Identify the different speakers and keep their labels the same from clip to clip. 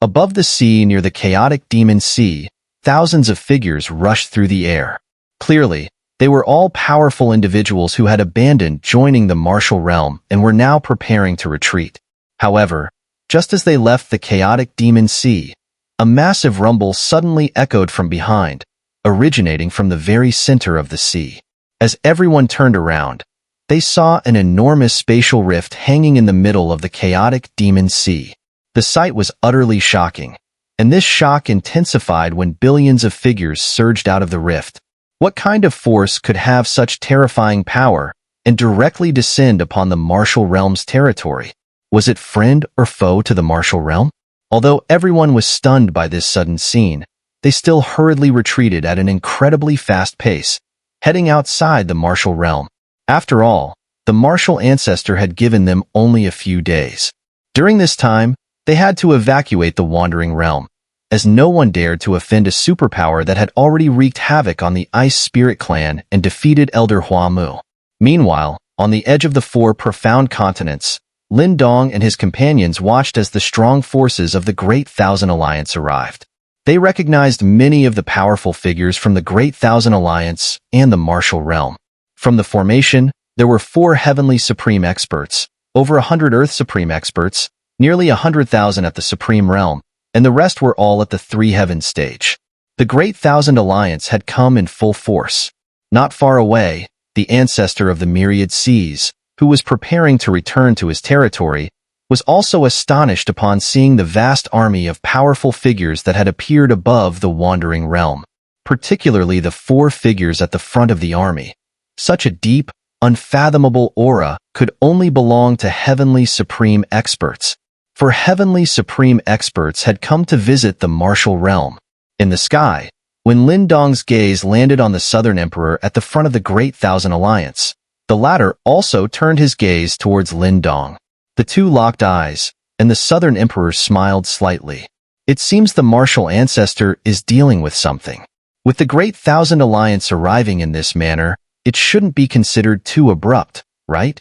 Speaker 1: Above the sea near the chaotic demon sea, thousands of figures rushed through the air. Clearly, they were all powerful individuals who had abandoned joining the martial realm and were now preparing to retreat. However, just as they left the chaotic demon sea, a massive rumble suddenly echoed from behind, originating from the very center of the sea. As everyone turned around, they saw an enormous spatial rift hanging in the middle of the chaotic demon sea. The sight was utterly shocking, and this shock intensified when billions of figures surged out of the rift. What kind of force could have such terrifying power and directly descend upon the martial realm's territory? Was it friend or foe to the martial realm? Although everyone was stunned by this sudden scene, they still hurriedly retreated at an incredibly fast pace, heading outside the martial realm. After all, the martial ancestor had given them only a few days. During this time, they had to evacuate the wandering realm, as no one dared to offend a superpower that had already wreaked havoc on the Ice Spirit Clan and defeated Elder Huamu. Meanwhile, on the edge of the four profound continents, Lin Dong and his companions watched as the strong forces of the Great Thousand Alliance arrived. They recognized many of the powerful figures from the Great Thousand Alliance and the martial realm. From the formation, there were 4 Heavenly Supreme Experts, over 100 Earth Supreme Experts, nearly 100,000 at the Supreme Realm, and the rest were all at the 3 Heavens stage. The Great Thousand Alliance had come in full force. Not far away, the ancestor of the myriad seas, who was preparing to return to his territory, was also astonished upon seeing the vast army of powerful figures that had appeared above the wandering realm, particularly the 4 figures at the front of the army. Such a deep, unfathomable aura could only belong to Heavenly Supreme Experts, for Heavenly Supreme Experts had come to visit the martial realm. In the sky, when Lin Dong's gaze landed on the Southern Emperor at the front of the Great Thousand Alliance, the latter also turned his gaze towards Lin Dong. The two locked eyes, and the Southern Emperor smiled slightly. It seems the martial ancestor is dealing with something. With the Great Thousand Alliance arriving in this manner, it shouldn't be considered too abrupt, right?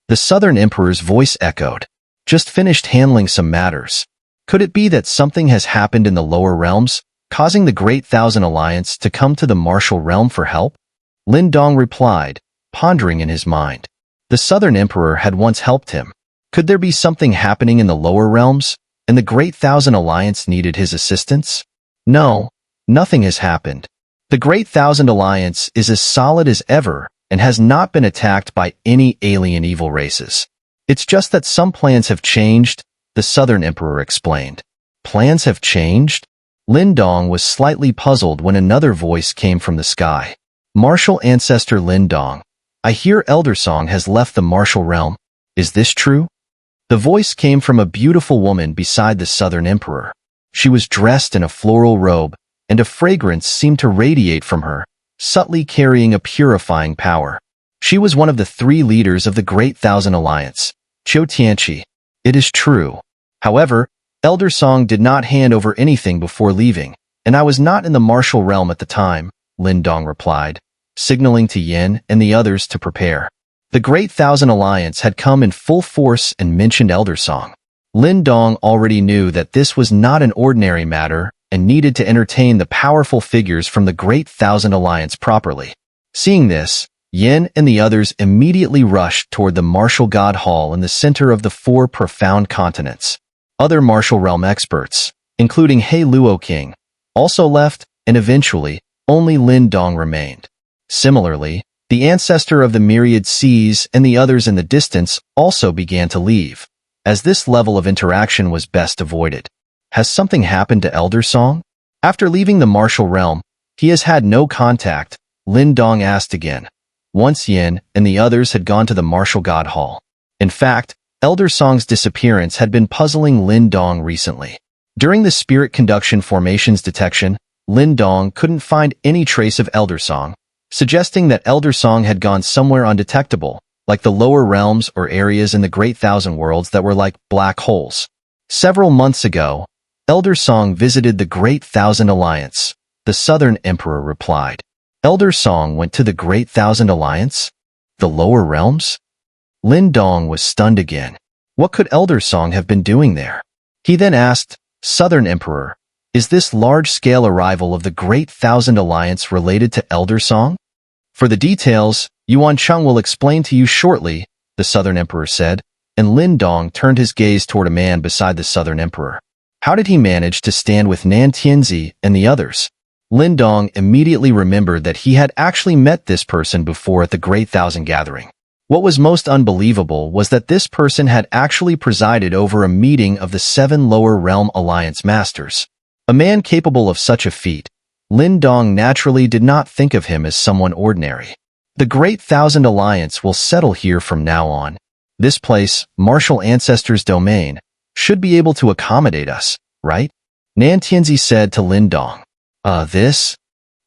Speaker 1: The Southern Emperor's voice echoed. Just finished handling some matters. Could it be that something has happened in the lower realms, causing the Great Thousand Alliance to come to the martial realm for help? Lin Dong replied, pondering in his mind. The Southern Emperor had once helped him. Could there be something happening in the lower realms, and the Great Thousand Alliance needed his assistance? No, nothing has happened. The Great Thousand Alliance is as solid as ever and has not been attacked by any alien evil races. It's just that some plans have changed, the Southern Emperor explained. Plans have changed? Lin Dong was slightly puzzled when another voice came from the sky. Martial Ancestor Lin Dong, I hear Elder Song has left the martial realm. Is this true? The voice came from a beautiful woman beside the Southern Emperor. She was dressed in a floral robe, and a fragrance seemed to radiate from her, subtly carrying a purifying power. She was one of the 3 leaders of the Great Thousand Alliance, Qiu Tianqi. It is true. However, Elder Song did not hand over anything before leaving, and I was not in the martial realm at the time, Lin Dong replied, signaling to Yin and the others to prepare. The Great Thousand Alliance had come in full force and mentioned Elder Song. Lin Dong already knew that this was not an ordinary matter and needed to entertain the powerful figures from the Great Thousand Alliance properly. Seeing this, Yin and the others immediately rushed toward the Martial God Hall in the center of the 4 profound continents. Other martial realm experts, including He Luo King, also left, and eventually, only Lin Dong remained. Similarly, the ancestor of the myriad seas and the others in the distance also began to leave, as this level of interaction was best avoided. Has something happened to Elder Song? After leaving the martial realm, he has had no contact, Lin Dong asked again. Once Yin and the others had gone to the Martial God Hall. In fact, Elder Song's disappearance had been puzzling Lin Dong recently. During the spirit conduction formations detection, Lin Dong couldn't find any trace of Elder Song, suggesting that Elder Song had gone somewhere undetectable, like the lower realms or areas in the Great Thousand Worlds that were like black holes. Several months ago, Elder Song visited the Great Thousand Alliance, the Southern Emperor replied. Elder Song went to the Great Thousand Alliance? The lower realms? Lin Dong was stunned again. What could Elder Song have been doing there? He then asked, Southern Emperor, is this large-scale arrival of the Great Thousand Alliance related to Elder Song? For the details, Yuan Cheng will explain to you shortly, the Southern Emperor said, and Lin Dong turned his gaze toward a man beside the Southern Emperor. How did he manage to stand with Nan Tianzi and the others? Lin Dong immediately remembered that he had actually met this person before at the Great Thousand Gathering. What was most unbelievable was that this person had actually presided over a meeting of the 7 Lower Realm Alliance Masters. A man capable of such a feat, Lin Dong naturally did not think of him as someone ordinary. The Great Thousand Alliance will settle here from now on. This place, Martial Ancestors' domain, should be able to accommodate us, right? Nan Tianzi said to Lin Dong. This?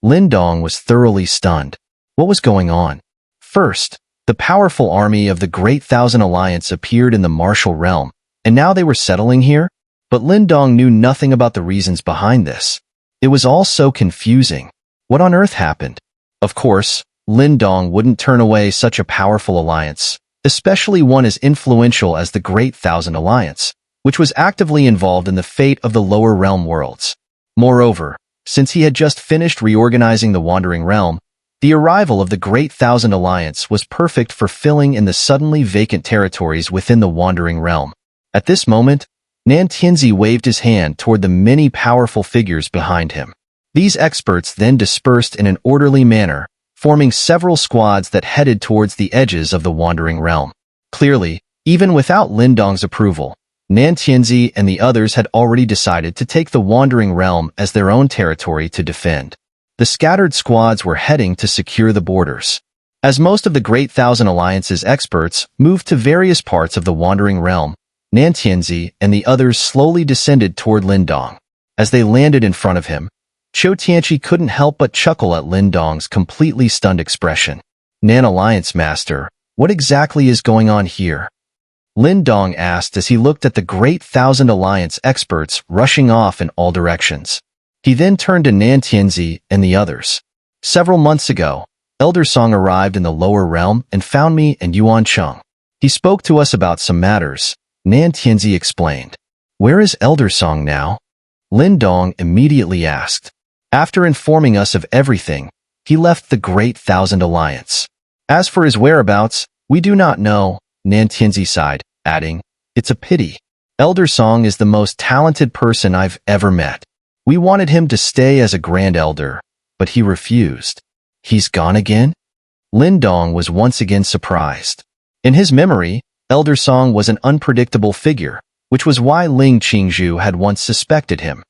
Speaker 1: Lin Dong was thoroughly stunned. What was going on? First, the powerful army of the Great Thousand Alliance appeared in the martial realm, and now they were settling here? But Lin Dong knew nothing about the reasons behind this. It was all so confusing. What on earth happened? Of course, Lin Dong wouldn't turn away such a powerful alliance, especially one as influential as the Great Thousand Alliance, which was actively involved in the fate of the lower realm worlds. Moreover, since he had just finished reorganizing the Wandering Realm, the arrival of the Great Thousand Alliance was perfect for filling in the suddenly vacant territories within the Wandering Realm. At this moment, Nan Tianzi waved his hand toward the many powerful figures behind him. These experts then dispersed in an orderly manner, forming several squads that headed towards the edges of the Wandering Realm. Clearly, even without Lin Dong's approval, Nan Tianzi and the others had already decided to take the Wandering Realm as their own territory to defend. The scattered squads were heading to secure the borders. As most of the Great Thousand Alliance's experts moved to various parts of the Wandering Realm, Nan Tianzi and the others slowly descended toward Lin Dong. As they landed in front of him, Zhou Tianqi couldn't help but chuckle at Lin Dong's completely stunned expression. Nan Alliance Master, what exactly is going on here? Lin Dong asked as he looked at the Great Thousand Alliance experts rushing off in all directions. He then turned to Nan Tianzi and the others. Several months ago, Elder Song arrived in the lower realm and found me and Yuan Cheng. He spoke to us about some matters, Nan Tianzi explained. Where is Elder Song now? Lin Dong immediately asked. After informing us of everything, he left the Great Thousand Alliance. As for his whereabouts, we do not know, Nan Tianzi sighed, adding, it's a pity. Elder Song is the most talented person I've ever met. We wanted him to stay as a Grand Elder, but he refused. He's gone again? Lin Dong was once again surprised. In his memory, Elder Song was an unpredictable figure, which was why Ling Qingzhu had once suspected him.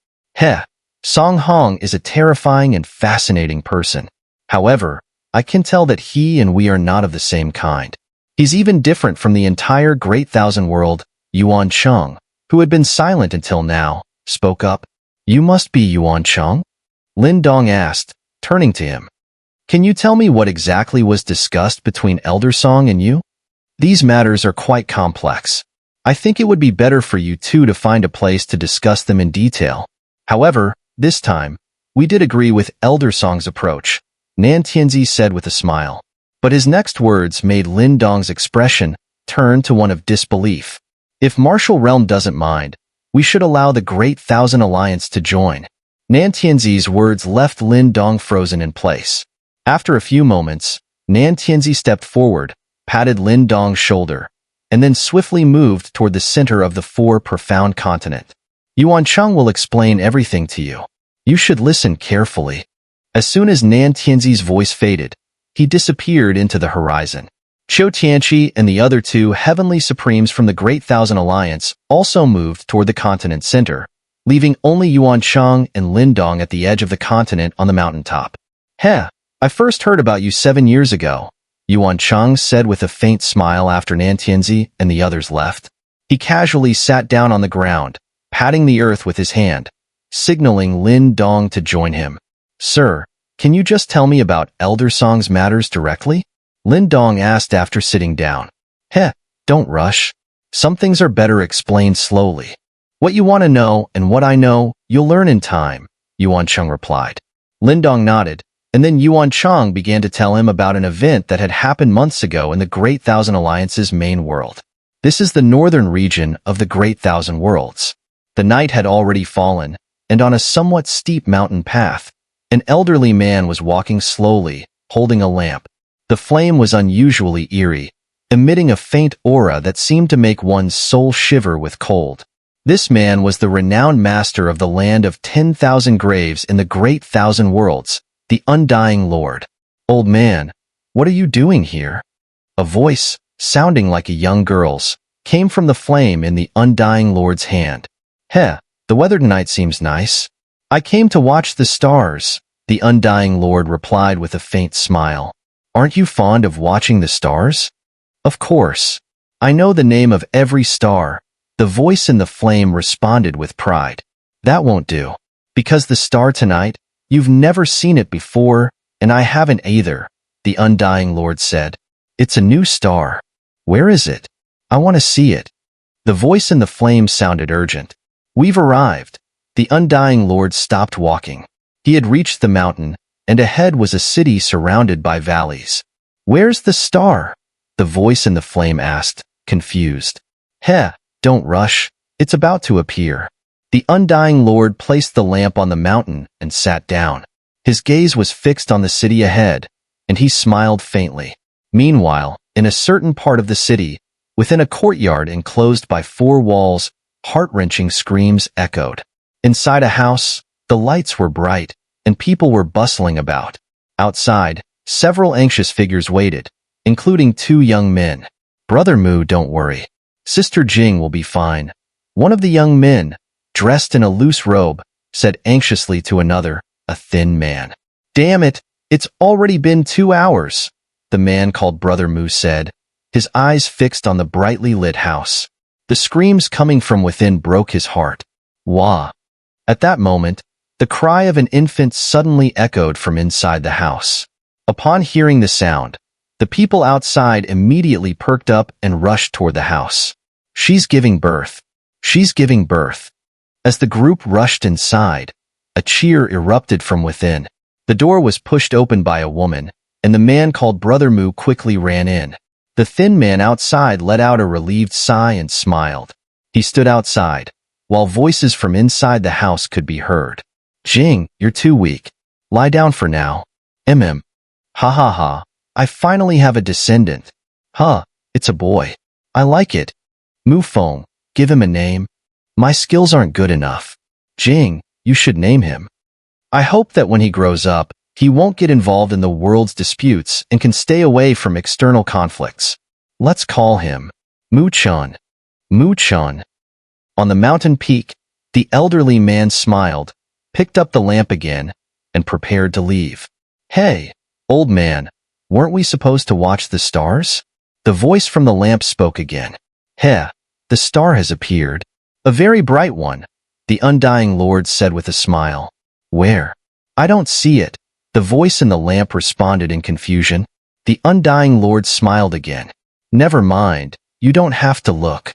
Speaker 1: Song Hong is a terrifying and fascinating person. However, I can tell that he and we are not of the same kind. He's even different from the entire Great Thousand world. Yuan Cheng, who had been silent until now, spoke up. You must be Yuan Cheng? Lin Dong asked, turning to him. Can you tell me what exactly was discussed between Elder Song and you? These matters are quite complex. I think it would be better for you two to find a place to discuss them in detail. However, this time, we did agree with Elder Song's approach, Nan Tianzi said with a smile. But his next words made Lin Dong's expression turn to one of disbelief. If Martial Realm doesn't mind, we should allow the Great Thousand Alliance to join. Nan Tianzi's words left Lin Dong frozen in place. After a few moments, Nan Tianzi stepped forward, patted Lin Dong's shoulder, and then swiftly moved toward the center of the Four Profound Continent. Yuan Cheng will explain everything to you. You should listen carefully. As soon as Nan Tianzi's voice faded, he disappeared into the horizon. Zhou Tianqi and the other 2 Heavenly Supremes from the Great Thousand Alliance also moved toward the continent center, leaving only Yuan Cheng and Lin Dong at the edge of the continent on the mountaintop. I first heard about you 7 years ago, Yuan Cheng said with a faint smile after Nan Tianzi and the others left. He casually sat down on the ground, patting the earth with his hand, signaling Lin Dong to join him. Sir, can you just tell me about Elder Song's matters directly? Lin Dong asked after sitting down. Don't rush. Some things are better explained slowly. What you want to know and what I know, you'll learn in time, Yuan Cheng replied. Lin Dong nodded, and then Yuan Cheng began to tell him about an event that had happened months ago in the Great Thousand Alliance's main world. This is the northern region of the Great Thousand Worlds. The night had already fallen, and on a somewhat steep mountain path, an elderly man was walking slowly, holding a lamp. The flame was unusually eerie, emitting a faint aura that seemed to make one's soul shiver with cold. This man was the renowned master of the land of 10,000 graves in the Great Thousand Worlds, the Undying Lord. "Old man, what are you doing here?" A voice, sounding like a young girl's, came from the flame in the Undying Lord's hand. "Heh, the weather tonight seems nice. I came to watch the stars," the Undying Lord replied with a faint smile. "Aren't you fond of watching the stars?" "Of course. I know the name of every star," the voice in the flame responded with pride. "That won't do. Because the star tonight, you've never seen it before, and I haven't either," the Undying Lord said. "It's a new star. Where is it? I want to see it." The voice in the flame sounded urgent. "We've arrived." The Undying Lord stopped walking. He had reached the mountain, and ahead was a city surrounded by valleys. "Where's the star?" the voice in the flame asked, confused. "Heh, don't rush. It's about to appear." The Undying Lord placed the lamp on the mountain and sat down. His gaze was fixed on the city ahead, and he smiled faintly. Meanwhile, in a certain part of the city, within a courtyard enclosed by 4 walls, heart-wrenching screams echoed. Inside a house, the lights were bright, and people were bustling about. Outside, several anxious figures waited, including 2 young men. "Brother Mu, don't worry. Sister Jing will be fine," one of the young men, dressed in a loose robe, said anxiously to another, a thin man. "Damn it, it's already been 2 hours," the man called Brother Mu said, his eyes fixed on the brightly lit house. The screams coming from within broke his heart. Wah! At that moment, the cry of an infant suddenly echoed from inside the house. Upon hearing the sound, the people outside immediately perked up and rushed toward the house. "She's giving birth. She's giving birth." As the group rushed inside, a cheer erupted from within. The door was pushed open by a woman, and the man called Brother Mu quickly ran in. The thin man outside let out a relieved sigh and smiled. He stood outside, while voices from inside the house could be heard. "Jing, you're too weak. Lie down for now. Ha ha ha. I finally have a descendant. Huh, it's a boy. I like it. Mu Feng, give him a name. My skills aren't good enough. Jing, you should name him. I hope that when he grows up, he won't get involved in the world's disputes and can stay away from external conflicts. Let's call him Mu Chun. Mu Chun." On the mountain peak, the elderly man smiled, picked up the lamp again, and prepared to leave. "Hey, old man, weren't we supposed to watch the stars?" The voice from the lamp spoke again. "Heh, the star has appeared. A very bright one," the Undying Lord said with a smile. "Where? I don't see it," the voice in the lamp responded in confusion. The Undying Lord smiled again. "Never mind, you don't have to look."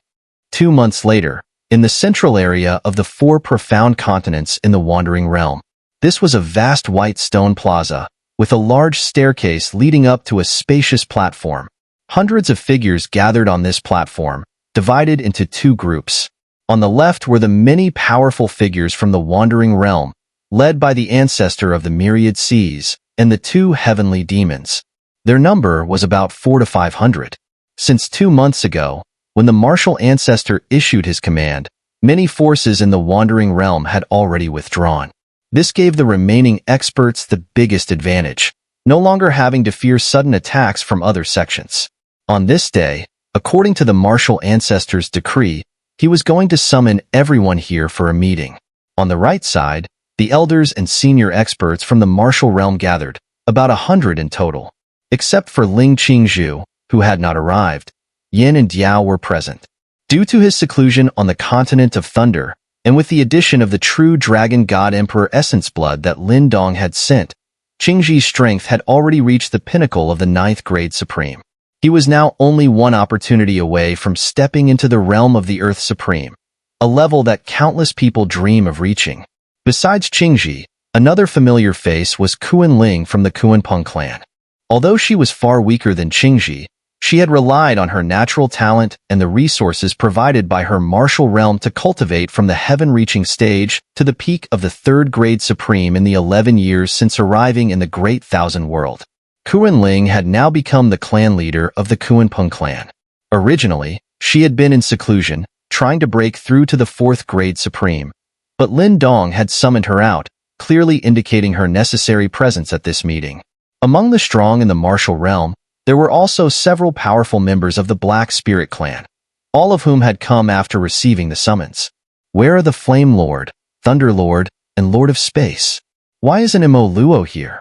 Speaker 1: 2 months later, in the central area of the 4 profound continents in the Wandering Realm, this was a vast white stone plaza, with a large staircase leading up to a spacious platform. Hundreds of figures gathered on this platform, divided into 2 groups. On the left were the many powerful figures from the Wandering Realm, led by the ancestor of the myriad seas and the 2 heavenly demons. Their number was about 400 to 500. Since 2 months ago, when the martial ancestor issued his command, many forces in the Wandering Realm had already withdrawn. This gave the remaining experts the biggest advantage, no longer having to fear sudden attacks from other sections. On this day, according to the martial ancestor's decree, he was going to summon everyone here for a meeting. On the right side, the elders and senior experts from the martial realm gathered, about 100 in total. Except for Ling Qingzhu, who had not arrived, Yin and Diao were present. Due to his seclusion on the continent of Thunder, and with the addition of the true Dragon God Emperor Essence Blood that Lin Dong had sent, Qingzhi's strength had already reached the pinnacle of the 9th grade Supreme. He was now only one opportunity away from stepping into the realm of the Earth Supreme, a level that countless people dream of reaching. Besides Qingzhi, another familiar face was Kuan Ling from the Kuanpeng clan. Although she was far weaker than Qingzhi, She had relied on her natural talent and the resources provided by her martial realm to cultivate from the heaven-reaching stage to the peak of the third grade supreme in the 11 years since arriving in the Great Thousand World. Kuan Ling had now become the clan leader of the Kuanpeng clan. Originally, she had been in seclusion, trying to break through to the fourth grade supreme, but Lin Dong had summoned her out, clearly indicating her necessary presence at this meeting. Among the strong in the martial realm, there were also several powerful members of the Black Spirit clan, all of whom had come after receiving the summons. Where are the Flame Lord, Thunder Lord, and Lord of Space? Why isn't Mo Luo here?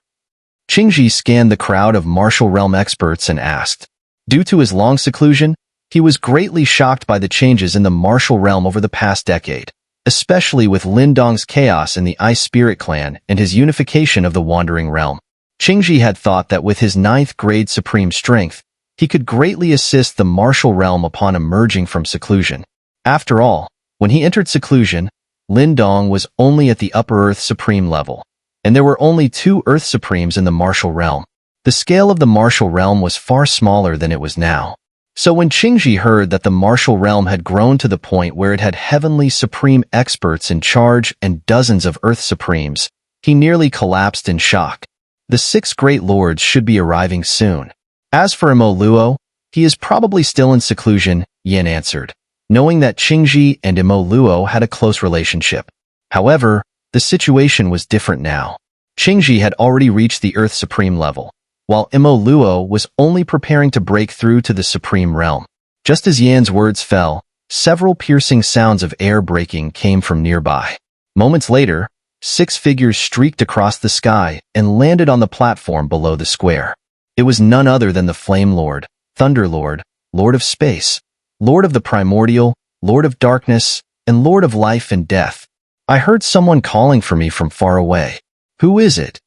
Speaker 1: Qingji scanned the crowd of martial realm experts and asked. Due to his long seclusion, he was greatly shocked by the changes in the martial realm over the past decade, especially with Lin Dong's chaos in the Ice Spirit clan and his unification of the Wandering Realm. Qingji had thought that with his 9th grade supreme strength, he could greatly assist the martial realm upon emerging from seclusion. After all, when he entered seclusion, Lin Dong was only at the upper Earth Supreme level, and there were only 2 Earth Supremes in the martial realm. The scale of the martial realm was far smaller than it was now. So when Qingji heard that the martial realm had grown to the point where it had heavenly supreme experts in charge and dozens of Earth Supremes, he nearly collapsed in shock. The 6 great lords should be arriving soon. As for Mo Luo, he is probably still in seclusion, Yin answered, knowing that Qingji and Mo Luo had a close relationship. However, the situation was different now. Qingji had already reached the Earth Supreme level, while Mo Luo was only preparing to break through to the Supreme Realm. Just as Yan's words fell, several piercing sounds of air breaking came from nearby. Moments later, 6 figures streaked across the sky and landed on the platform below the square. It was none other than the Flame Lord, Thunder Lord, Lord of Space, Lord of the Primordial, Lord of Darkness, and Lord of Life and Death. I heard someone calling for me from far away. Who is it?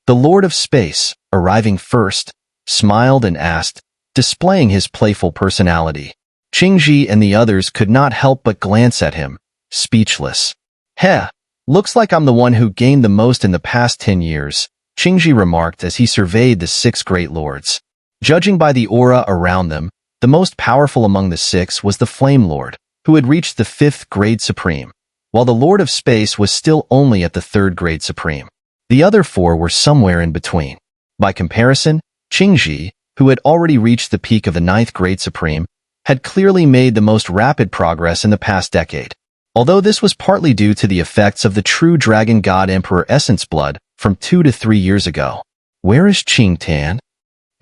Speaker 1: The Lord of Space, arriving first, smiled and asked, displaying his playful personality. Qingji and the others could not help but glance at him, speechless. Heh, looks like I'm the one who gained the most in the past 10 years, Qingji remarked as he surveyed the 6 great lords. Judging by the aura around them, the most powerful among the 6 was the Flame Lord, who had reached the 5th grade supreme, while the Lord of Space was still only at the 3rd grade supreme. The other 4 were somewhere in between. By comparison, Qingji, who had already reached the peak of the 9th grade supreme, had clearly made the most rapid progress in the past decade. Although this was partly due to the effects of the true Dragon God Emperor Essence Blood from 2 to 3 years ago. Where is Qing Tan?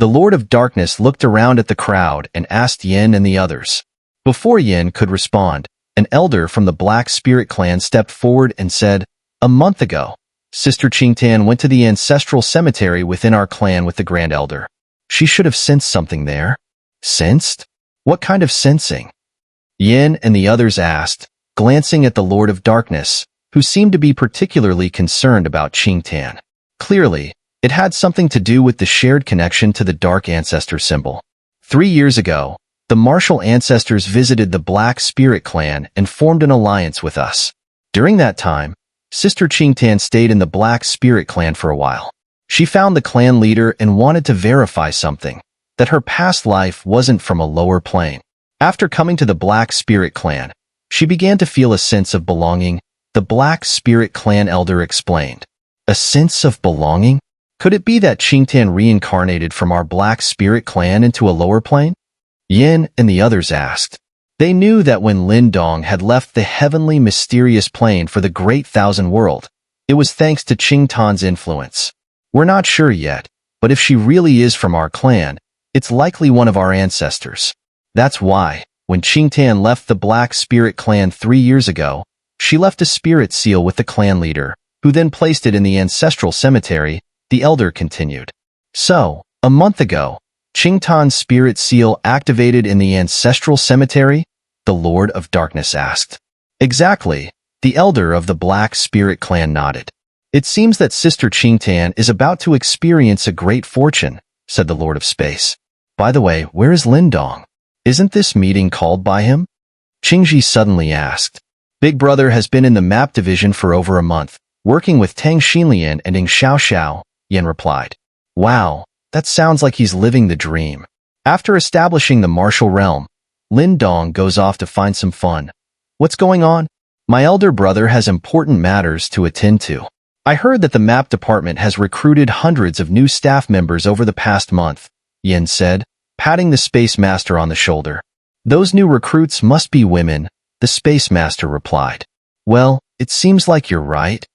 Speaker 1: The Lord of Darkness looked around at the crowd and asked Yin and the others. Before Yin could respond, an elder from the Black Spirit clan stepped forward and said, "A month ago, Sister Qing Tan went to the ancestral cemetery within our clan with the Grand Elder. She should have sensed something there." Sensed? What kind of sensing? Yin and the others asked, glancing at the Lord of Darkness, who seemed to be particularly concerned about Qing Tan. Clearly, it had something to do with the shared connection to the Dark Ancestor symbol. 3 years ago, the martial ancestors visited the Black Spirit clan and formed an alliance with us. During that time, Sister Qing Tan stayed in the Black Spirit clan for a while. She found the clan leader and wanted to verify something, that her past life wasn't from a lower plane. After coming to the Black Spirit clan, she began to feel a sense of belonging, the Black Spirit clan elder explained. A sense of belonging? Could it be that Qing Tan reincarnated from our Black Spirit clan into a lower plane? Yin and the others asked. They knew that when Lin Dong had left the heavenly mysterious plane for the Great Thousand World, it was thanks to Qing Tan's influence. We're not sure yet, but if she really is from our clan, it's likely one of our ancestors. That's why, when Qing Tan left the Black Spirit clan 3 years ago, she left a spirit seal with the clan leader, who then placed it in the ancestral cemetery, the elder continued. So, a month ago, Qing Tan's spirit seal activated in the ancestral cemetery? The Lord of Darkness asked. Exactly, the elder of the Black Spirit clan nodded. It seems that Sister Qing Tan is about to experience a great fortune, said the Lord of Space. By the way, where is Lin Dong? Isn't this meeting called by him? Qingji suddenly asked. Big Brother has been in the map division for over a month, working with Tang Xinlian and Ing Xiaoxiao, Yin replied. Wow, that sounds like he's living the dream. After establishing the martial realm, Lin Dong goes off to find some fun. What's going on? My elder brother has important matters to attend to. I heard that the map department has recruited hundreds of new staff members over the past month, Yin said, patting the Space Master on the shoulder. Those new recruits must be women, the Space Master replied. Well, it seems like you're right.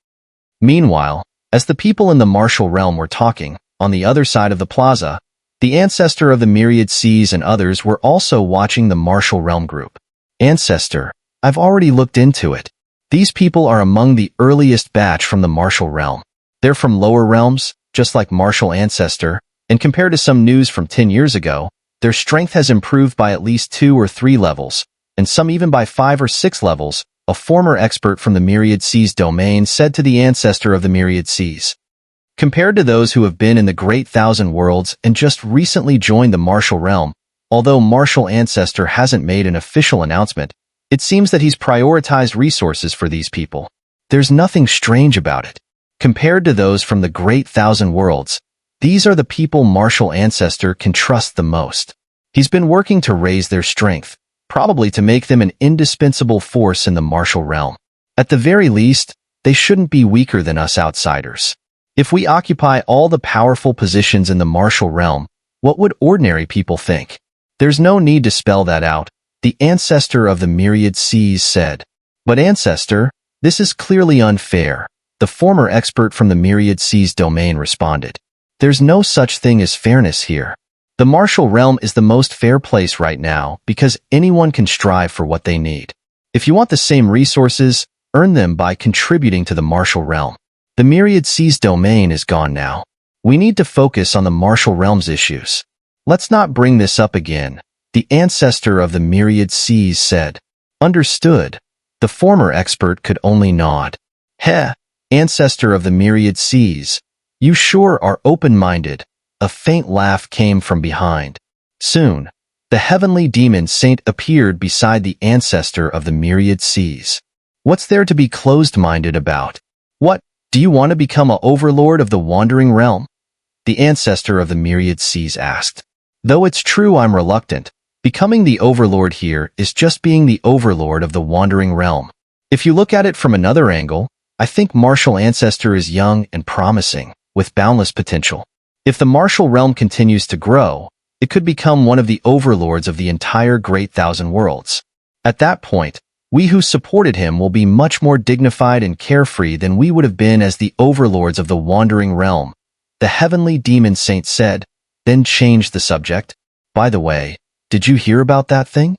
Speaker 1: Meanwhile, as the people in the martial realm were talking, on the other side of the plaza, the ancestor of the myriad seas and others were also watching the martial realm group. Ancestor, I've already looked into it. These people are among the earliest batch from the martial realm. They're from lower realms, just like martial ancestor, and compared to some news from 10 years ago, their strength has improved by at least 2 or 3 levels, and some even by 5 or 6 levels, a former expert from the Myriad Seas domain said to the ancestor of the Myriad Seas. Compared to those who have been in the Great Thousand Worlds and just recently joined the martial realm, although martial ancestor hasn't made an official announcement, it seems that he's prioritized resources for these people. There's nothing strange about it. Compared to those from the Great Thousand Worlds, these are the people martial ancestor can trust the most. He's been working to raise their strength, probably to make them an indispensable force in the martial realm. At the very least, they shouldn't be weaker than us outsiders. If we occupy all the powerful positions in the martial realm, what would ordinary people think? There's no need to spell that out, the ancestor of the myriad seas said. But ancestor, this is clearly unfair, the former expert from the myriad seas domain responded. There's no such thing as fairness here. The martial realm is the most fair place right now because anyone can strive for what they need. If you want the same resources, earn them by contributing to the martial realm. The myriad seas domain is gone now. We need to focus on the martial realm's issues. Let's not bring this up again, the ancestor of the myriad seas said. Understood. The former expert could only nod. Heh, ancestor of the myriad seas. You sure are open-minded. A faint laugh came from behind. Soon, the heavenly demon saint appeared beside the ancestor of the myriad seas. What's there to be closed-minded about? What, do you want to become an overlord of the wandering realm? The ancestor of the myriad seas asked. Though it's true I'm reluctant, becoming the overlord here is just being the overlord of the wandering realm. If you look at it from another angle, I think martial ancestor is young and promising, with boundless potential. If the martial realm continues to grow, it could become one of the overlords of the entire Great Thousand Worlds. At that point, we who supported him will be much more dignified and carefree than we would have been as the overlords of the wandering realm, the heavenly demon saint said, then changed the subject. By the way, did you hear about that thing?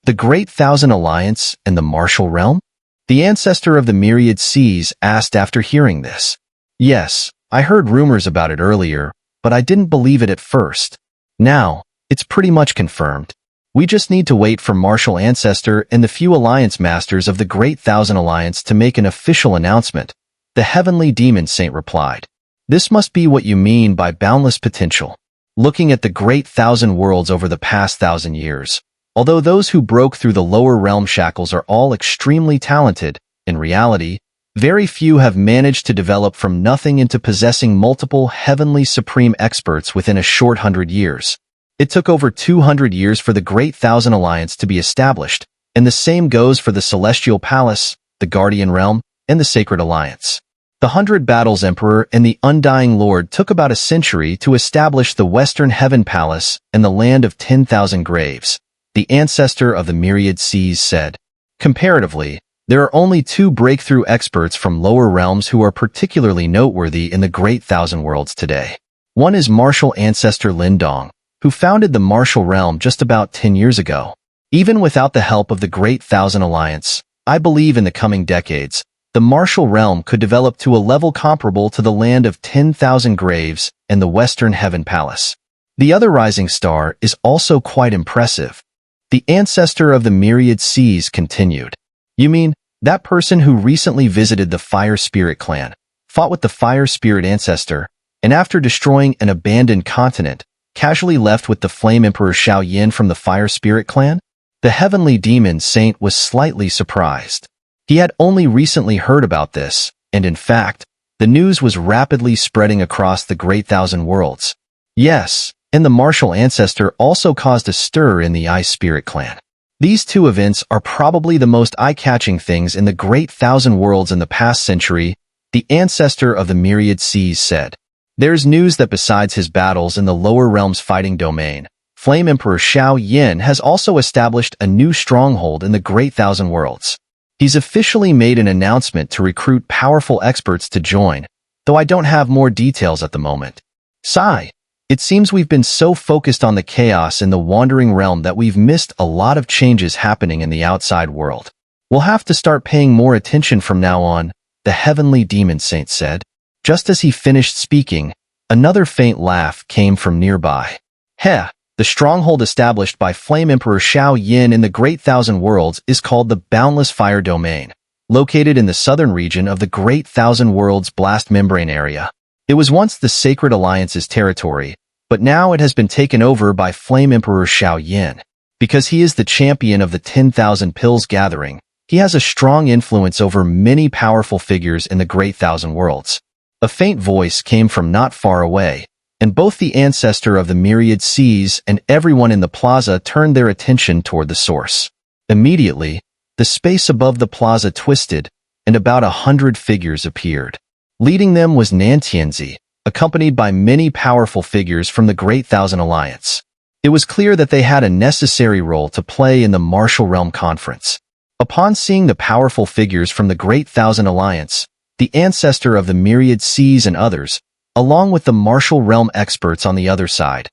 Speaker 1: The Great Thousand Alliance and the martial realm? The ancestor of the myriad seas asked after hearing this. Yes, I heard rumors about it earlier, but I didn't believe it at first. Now, it's pretty much confirmed. We just need to wait for martial ancestor and the few alliance masters of the Great Thousand Alliance to make an official announcement, the heavenly demon saint replied. This must be what you mean by boundless potential. Looking at the Great Thousand Worlds over the past 1,000 years, although those who broke through the lower realm shackles are all extremely talented, in reality, very few have managed to develop from nothing into possessing multiple heavenly supreme experts within a short 100 years. It took over 200 years for the Great Thousand Alliance to be established, and the same goes for the Celestial Palace, the Guardian Realm, and the Sacred Alliance. The 100 Battles Emperor and the Undying Lord took about a century to establish the Western Heaven Palace and the Land of 10,000 Graves, the ancestor of the myriad seas said. Comparatively, there are only 2 breakthrough experts from lower realms who are particularly noteworthy in the Great Thousand Worlds today. One is martial ancestor Lin Dong, who founded the martial realm just about 10 years ago. Even without the help of the Great Thousand Alliance, I believe in the coming decades, the martial realm could develop to a level comparable to the Land of 10,000 Graves and the Western Heaven Palace. The other rising star is also quite impressive. The ancestor of the myriad seas continued. You mean, that person who recently visited the Fire Spirit clan, fought with the Fire Spirit ancestor, and after destroying an abandoned continent, casually left with the Flame Emperor Xiao Yin from the Fire Spirit clan? The heavenly demon saint was slightly surprised. He had only recently heard about this, and in fact, the news was rapidly spreading across the Great Thousand Worlds. Yes, and the martial ancestor also caused a stir in the Ice Spirit clan. These two events are probably the most eye-catching things in the Great Thousand Worlds in the past century, the ancestor of the Myriad Seas said. There's news that besides his battles in the lower realms fighting domain, Flame Emperor Xiao Yin has also established a new stronghold in the Great Thousand Worlds. He's officially made an announcement to recruit powerful experts to join, though I don't have more details at the moment. Sigh. It seems we've been so focused on the chaos in the Wandering Realm that we've missed a lot of changes happening in the outside world. We'll have to start paying more attention from now on, the Heavenly Demon Saint said. Just as he finished speaking, another faint laugh came from nearby. Heh, the stronghold established by Flame Emperor Xiao Yin in the Great Thousand Worlds is called the Boundless Fire Domain, located in the southern region of the Great Thousand Worlds blast membrane area. It was once the Sacred Alliance's territory, but now it has been taken over by Flame Emperor Xiao Yin. Because he is the champion of the 10,000 Pills Gathering, he has a strong influence over many powerful figures in the Great Thousand Worlds. A faint voice came from not far away, and both the ancestor of the Myriad Seas and everyone in the plaza turned their attention toward the source. Immediately, the space above the plaza twisted, and about 100 figures appeared. Leading them was Nantianzi, accompanied by many powerful figures from the Great Thousand Alliance. It was clear that they had a necessary role to play in the Martial Realm Conference. Upon seeing the powerful figures from the Great Thousand Alliance, the ancestor of the Myriad Seas and others, along with the Martial Realm experts on the other side,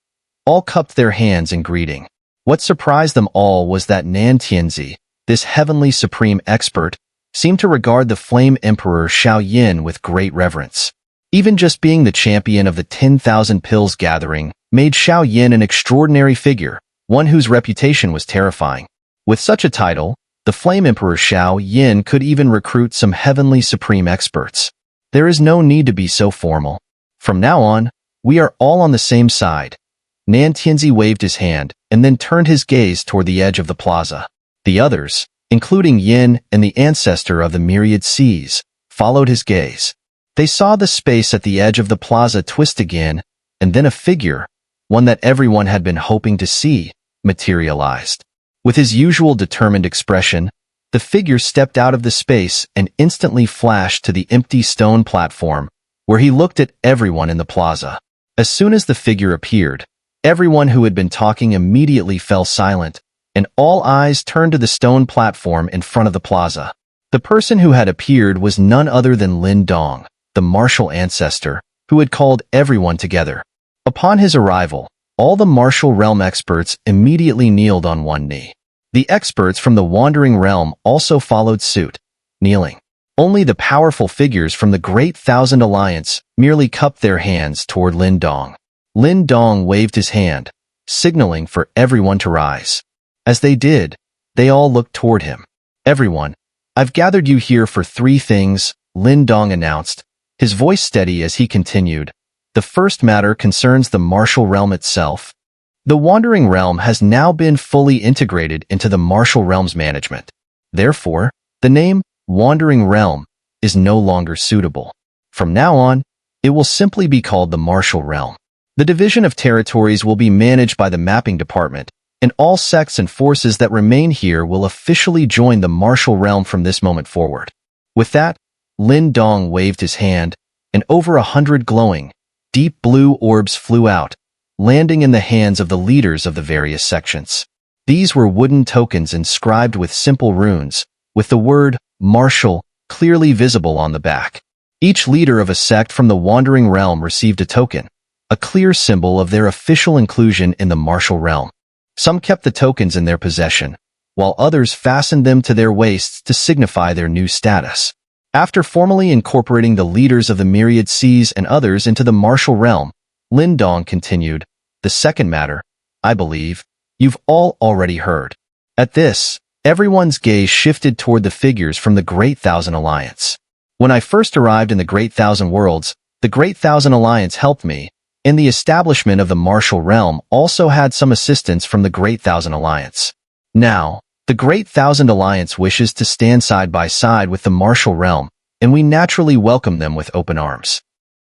Speaker 1: all cupped their hands in greeting. What surprised them all was that Nantianzi, this heavenly supreme expert, seemed to regard the Flame Emperor Xiao Yin with great reverence. Even just being the champion of the 10,000 Pills Gathering made Xiao Yin an extraordinary figure, one whose reputation was terrifying. With such a title, the Flame Emperor Xiao Yin could even recruit some heavenly supreme experts. There is no need to be so formal. From now on, we are all on the same side. Nantianzi waved his hand and then turned his gaze toward the edge of the plaza. The others, including Yin and the ancestor of the Myriad Seas, followed his gaze. They saw the space at the edge of the plaza twist again, and then a figure, one that everyone had been hoping to see, materialized. With his usual determined expression, the figure stepped out of the space and instantly flashed to the empty stone platform, where he looked at everyone in the plaza. As soon as the figure appeared, everyone who had been talking immediately fell silent, and all eyes turned to the stone platform in front of the plaza. The person who had appeared was none other than Lin Dong, the martial ancestor, who had called everyone together. Upon his arrival, all the martial realm experts immediately kneeled on one knee. The experts from the Wandering Realm also followed suit, kneeling. Only the powerful figures from the Great Thousand Alliance merely cupped their hands toward Lin Dong. Lin Dong waved his hand, signaling for everyone to rise. As they did, they all looked toward him. Everyone, I've gathered you here for three things, Lin Dong announced, his voice steady as he continued. The first matter concerns the martial realm itself. The Wandering Realm has now been fully integrated into the martial realm's management. Therefore, the name Wandering Realm is no longer suitable. From now on, it will simply be called the Martial Realm. The division of territories will be managed by the mapping department, and all sects and forces that remain here will officially join the Martial Realm from this moment forward. With that, Lin Dong waved his hand, and over 100 glowing, deep blue orbs flew out, landing in the hands of the leaders of the various sections. These were wooden tokens inscribed with simple runes, with the word Martial clearly visible on the back. Each leader of a sect from the Wandering Realm received a token, a clear symbol of their official inclusion in the Martial Realm. Some kept the tokens in their possession, while others fastened them to their waists to signify their new status. After formally incorporating the leaders of the Myriad Seas and others into the Martial Realm, Lin Dong continued, the second matter, I believe, you've all already heard. At this, everyone's gaze shifted toward the figures from the Great Thousand Alliance. When I first arrived in the Great Thousand Worlds, the Great Thousand Alliance helped me, and the establishment of the Martial Realm also had some assistance from the Great Thousand Alliance. Now, the Great Thousand Alliance wishes to stand side by side with the Martial Realm, and we naturally welcome them with open arms.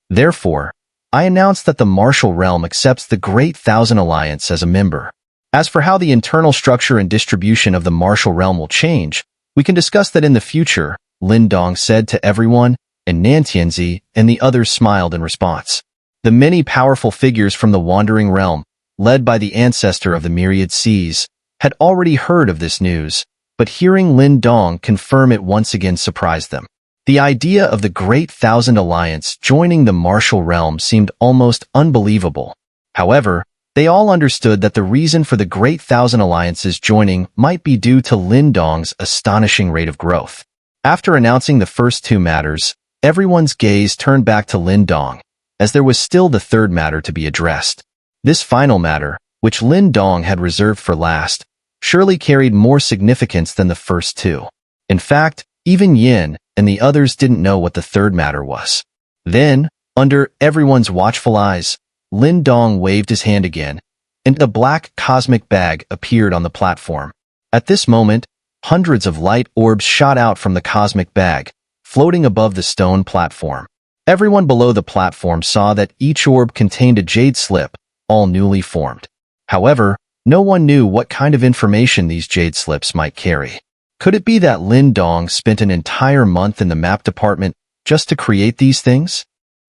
Speaker 1: Therefore, I announce that the Martial Realm accepts the Great Thousand Alliance as a member. As for how the internal structure and distribution of the Martial Realm will change, we can discuss that in the future, Lin Dong said to everyone, and Nantianzi and the others smiled in response. The many powerful figures from the Wandering Realm, led by the ancestor of the Myriad Seas, had already heard of this news, but hearing Lin Dong confirm it once again surprised them. The idea of the Great Thousand Alliance joining the Martial Realm seemed almost unbelievable. However, they all understood that the reason for the Great Thousand Alliance's joining might be due to Lin Dong's astonishing rate of growth. After announcing the first two matters, everyone's gaze turned back to Lin Dong, as there was still the third matter to be addressed. This final matter, which Lin Dong had reserved for last, surely carried more significance than the first two. In fact, even Yin and the others didn't know what the third matter was. Then, under everyone's watchful eyes, Lin Dong waved his hand again, and a black cosmic bag appeared on the platform. At this moment, hundreds of light orbs shot out from the cosmic bag, floating above the stone platform. Everyone below the platform saw that each orb contained a jade slip, all newly formed. However, no one knew what kind of information these jade slips might carry. Could it be that Lin Dong spent an entire month in the map department just to create these things?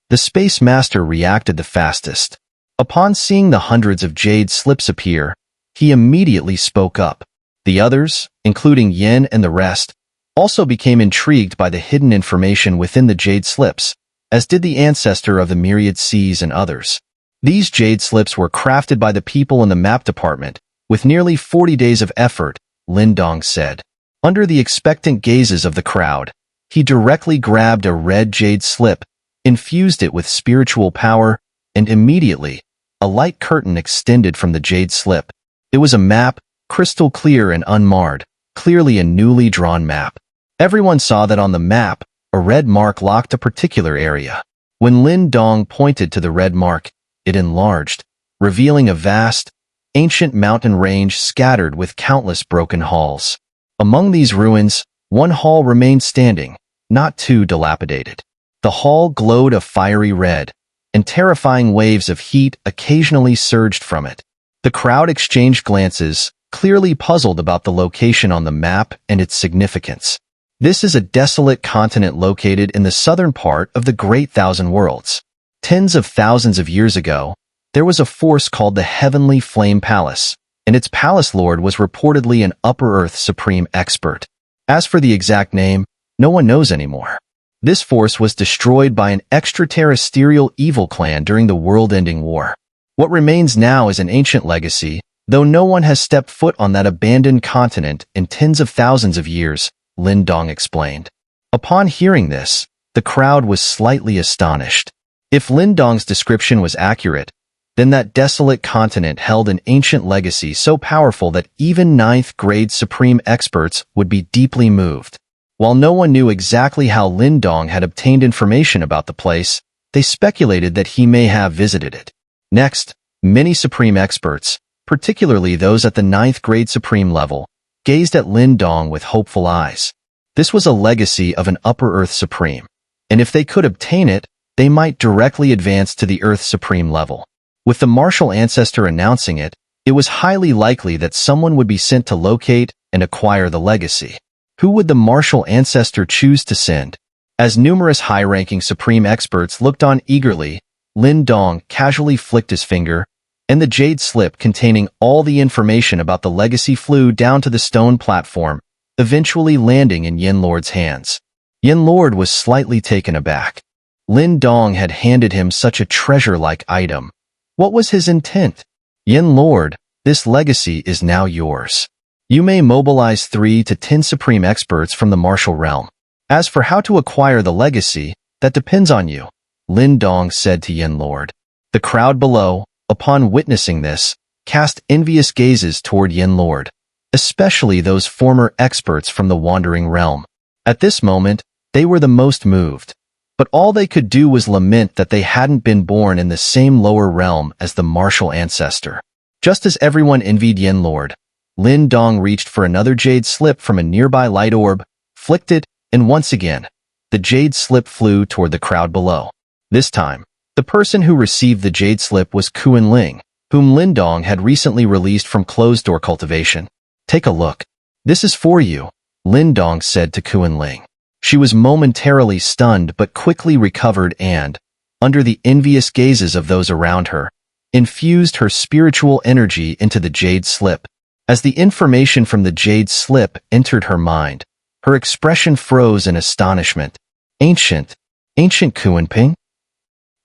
Speaker 1: The Space Master reacted the fastest. Upon seeing the hundreds of jade slips appear, he immediately spoke up. The others, including Yin and the rest, also became intrigued by the hidden information within the jade slips, as did the ancestor of the Myriad Seas and others. These jade slips were crafted by the people in the map department, with nearly 40 days of effort, Lin Dong said. Under the expectant gazes of the crowd, he directly grabbed a red jade slip, infused it with spiritual power, and immediately, a light curtain extended from the jade slip. It was a map, crystal clear and unmarred, clearly a newly drawn map. Everyone saw that on the map, a red mark locked a particular area. When Lin Dong pointed to the red mark, it enlarged, revealing a vast, ancient mountain range scattered with countless broken halls. Among these ruins, one hall remained standing, not too dilapidated. The hall glowed a fiery red, and terrifying waves of heat occasionally surged from it. The crowd exchanged glances, clearly puzzled about the location on the map and its significance. This is a desolate continent located in the southern part of the Great Thousand Worlds. Tens of thousands of years ago, there was a force called the Heavenly Flame Palace, and its palace lord was reportedly an Upper Earth supreme expert. As for the exact name, no one knows anymore. This force was destroyed by an extraterrestrial evil clan during the world-ending war. What remains now is an ancient legacy, though no one has stepped foot on that abandoned continent in tens of thousands of years, Lin Dong explained. Upon hearing this, the crowd was slightly astonished. If Lin Dong's description was accurate, then that desolate continent held an ancient legacy so powerful that even ninth-grade supreme experts would be deeply moved. While no one knew exactly how Lin Dong had obtained information about the place, they speculated that he may have visited it. Next, many supreme experts, particularly those at the ninth-grade supreme level, gazed at Lin Dong with hopeful eyes. This was a legacy of an Upper Earth Supreme, and if they could obtain it, they might directly advance to the Earth Supreme level. With the martial ancestor announcing it, it was highly likely that someone would be sent to locate and acquire the legacy. Who would the martial ancestor choose to send? As numerous high-ranking supreme experts looked on eagerly, Lin Dong casually flicked his finger, and the jade slip containing all the information about the legacy flew down to the stone platform, eventually landing in Yin Lord's hands. Yin Lord was slightly taken aback. Lin Dong had handed him such a treasure-like item. What was his intent? Yin Lord, this legacy is now yours. You may mobilize 3 to 10 supreme experts from the martial realm. As for how to acquire the legacy, that depends on you, Lin Dong said to Yin Lord. The crowd below, upon witnessing this, cast envious gazes toward Yin Lord, especially those former experts from the Wandering Realm. At this moment, they were the most moved. But all they could do was lament that they hadn't been born in the same lower realm as the martial ancestor. Just as everyone envied Yin Lord, Lin Dong reached for another jade slip from a nearby light orb, flicked it, and once again, the jade slip flew toward the crowd below. This time, The person who received the jade slip was Xun'er, whom Lindong had recently released from closed-door cultivation. "Take a look. This is for you," Lindong said to Xun'er. She was momentarily stunned but quickly recovered and, under the envious gazes of those around her, infused her spiritual energy into the jade slip. As the information from the jade slip entered her mind, her expression froze in astonishment. Ancient Xun'er?